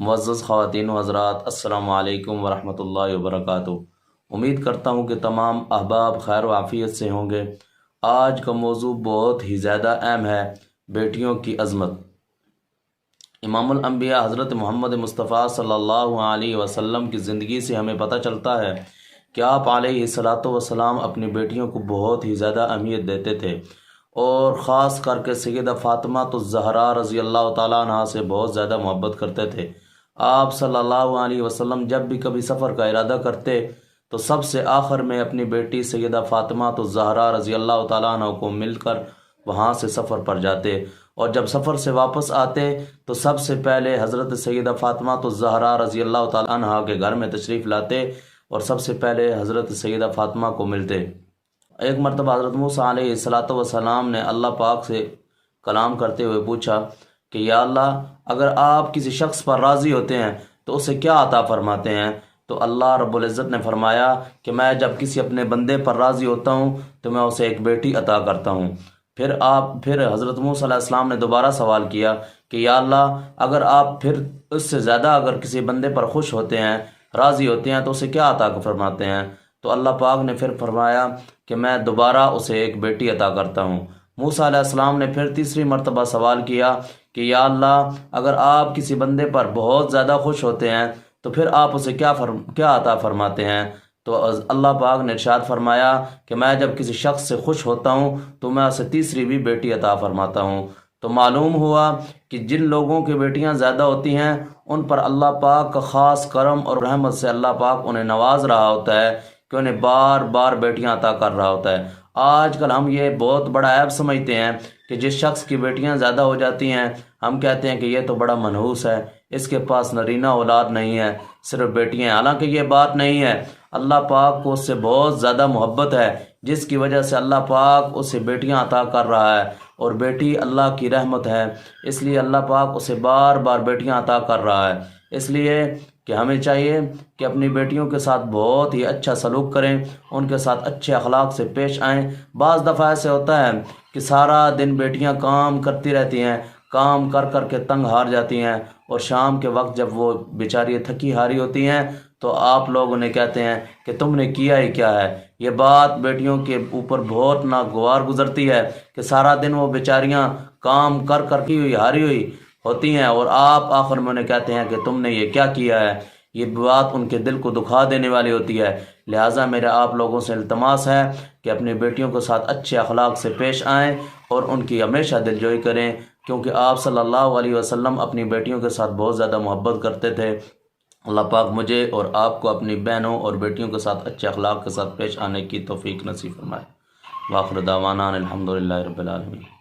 معزز خواتین و حضرات، السلام علیکم ورحمۃ اللہ وبرکاتہ۔ امید کرتا ہوں کہ تمام احباب خیر و عافیت سے ہوں گے۔ آج کا موضوع بہت ہی زیادہ اہم ہے، بیٹیوں کی عظمت۔ امام الانبیاء حضرت محمد مصطفیٰ صلی اللہ علیہ وسلم کی زندگی سے ہمیں پتہ چلتا ہے کہ آپ علیہ الصلاۃ والسلام اپنی بیٹیوں کو بہت ہی زیادہ اہمیت دیتے تھے، اور خاص کر کے سیدہ فاطمہ الزہرا رضی اللہ تعالیٰ عنہا سے بہت زیادہ محبت کرتے تھے۔ آپ صلی اللہ علیہ وسلم جب بھی کبھی سفر کا ارادہ کرتے تو سب سے آخر میں اپنی بیٹی سیدہ فاطمہ الزہرا رضی اللہ تعالیٰ عنہ کو مل کر وہاں سے سفر پر جاتے، اور جب سفر سے واپس آتے تو سب سے پہلے حضرت سیدہ فاطمہ الزہرا رضی اللہ تعالیٰ عنہ کے گھر میں تشریف لاتے اور سب سے پہلے حضرت سیدہ فاطمہ کو ملتے۔ ایک مرتبہ حضرت موسیٰ علیہ الصلاۃ والسلام نے اللہ پاک سے کلام کرتے ہوئے پوچھا کہ یا اللہ، اگر آپ کسی شخص پر راضی ہوتے ہیں تو اسے کیا عطا فرماتے ہیں؟ تو اللہ رب العزت نے فرمایا کہ میں جب کسی اپنے بندے پر راضی ہوتا ہوں تو میں اسے ایک بیٹی عطا کرتا ہوں۔ پھر حضرت موسیٰ علیہ السلام نے دوبارہ سوال کیا کہ یا اللہ، اگر آپ پھر اس سے زیادہ اگر کسی بندے پر خوش ہوتے ہیں، راضی ہوتے ہیں تو اسے کیا عطا فرماتے ہیں؟ تو اللہ پاک نے پھر فرمایا کہ میں دوبارہ اسے ایک بیٹی عطا کرتا ہوں۔ موسیٰ علیہ السلام نے پھر تیسری مرتبہ سوال کیا کہ یا اللہ، اگر آپ کسی بندے پر بہت زیادہ خوش ہوتے ہیں تو پھر آپ اسے کیا عطا فرماتے ہیں؟ تو اللہ پاک نے ارشاد فرمایا کہ میں جب کسی شخص سے خوش ہوتا ہوں تو میں اسے تیسری بھی بیٹی عطا فرماتا ہوں۔ تو معلوم ہوا کہ جن لوگوں کی بیٹیاں زیادہ ہوتی ہیں ان پر اللہ پاک کا خاص کرم اور رحمت سے اللہ پاک انہیں نواز رہا ہوتا ہے کہ انہیں بار بار بیٹیاں عطا کر رہا ہوتا ہے۔ آج کل ہم یہ بہت بڑا عیب سمجھتے ہیں کہ جس شخص کی بیٹیاں زیادہ ہو جاتی ہیں ہم کہتے ہیں کہ یہ تو بڑا منحوس ہے، اس کے پاس نرینہ اولاد نہیں ہے، صرف بیٹیاں ہیں۔ حالانکہ یہ بات نہیں ہے، اللہ پاک کو اس سے بہت زیادہ محبت ہے، جس کی وجہ سے اللہ پاک اسے بیٹیاں عطا کر رہا ہے، اور بیٹی اللہ کی رحمت ہے، اس لیے اللہ پاک اسے بار بار بیٹیاں عطا کر رہا ہے۔ اس لیے کہ ہمیں چاہیے کہ اپنی بیٹیوں کے ساتھ بہت ہی اچھا سلوک کریں، ان کے ساتھ اچھے اخلاق سے پیش آئیں۔ بعض دفعہ ایسے ہوتا ہے کہ سارا دن بیٹیاں کام کرتی رہتی ہیں، کام کر کر کے تنگ ہار جاتی ہیں، اور شام کے وقت جب وہ بیچاری تھکی ہاری ہوتی ہیں تو آپ لوگ انہیں کہتے ہیں کہ تم نے کیا ہی کیا ہے۔ یہ بات بیٹیوں کے اوپر بہت ناگوار گزرتی ہے کہ سارا دن وہ بیچاریاں کام کر کر کی ہاری ہوئی ہوتی ہیں، اور آپ آخر میں انہیں کہتے ہیں کہ تم نے یہ کیا کیا ہے۔ یہ بات ان کے دل کو دکھا دینے والی ہوتی ہے۔ لہٰذا میرے آپ لوگوں سے التماس ہے کہ اپنی بیٹیوں کے ساتھ اچھے اخلاق سے پیش آئیں اور ان کی ہمیشہ دلجوئی کریں، کیونکہ آپ صلی اللہ علیہ وسلم اپنی بیٹیوں کے ساتھ بہت زیادہ محبت کرتے تھے۔ اللہ پاک مجھے اور آپ کو اپنی بہنوں اور بیٹیوں کے ساتھ اچھے اخلاق کے ساتھ پیش آنے کی توفیق نصیب فرمائے۔ وآخر دعوانا الحمدللہ رب العالمین۔